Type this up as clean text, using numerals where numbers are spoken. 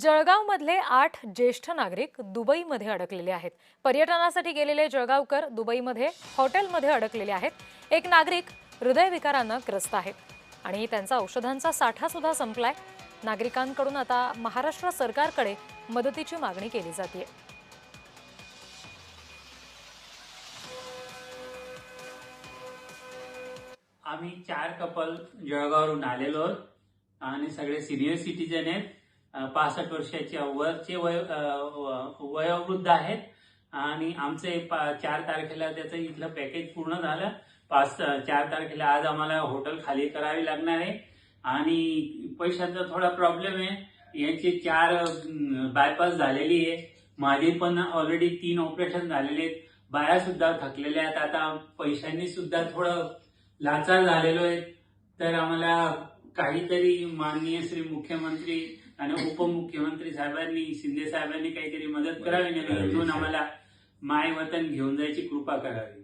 जळगावमधले 8 ज्येष्ठ नागरिक दुबईमध्ये अडकलेले आहेत। पर्यटनासाठी गेलेले जळगावकर दुबईमध्ये हॉटेलमध्ये अडकलेले आहेत। एक नागरिक हृदयविकाराने ग्रस्त आहेत आणि त्यांचा औषधांचा साठा सुद्धा संपलाय। नागरिकांकडून आता महाराष्ट्र सरकारकडे मदतीची मागणी केली जाते। आम्ही 4 कपल जळगाववरून आलेलो आहोत आणि सगळे सिनियर सिटीजन आहेत। 65 वर्षाच्या वरचे वयोवृद्ध आहेत आणि आमचे 4 तारखेला त्याचं इथलं पॅकेज पूर्ण झालं। 4 तारखेला आज आम्हाला हॉटेल खाली करावी लागणार आहे आणि पैशाचा थोडा प्रॉब्लेम आहे। यांचे 4 बायपास झालेली आहे, माझे पण ऑलरेडी 3 ऑपरेशन झालेले आहेत। बाया सुद्धा थकलेल्या आहेत, आता पैशांनी सुद्धा थोडं लाचार झालेलो आहे। तर आम्हाला काहीतरी माननीय श्री मुख्यमंत्री आणि उपमुख्यमंत्री साहेबांनी, शिंदे साहेबांनी काहीतरी मदत करावी, म्हणून आम्हाला माय वतन घेऊन जायची कृपा करावी।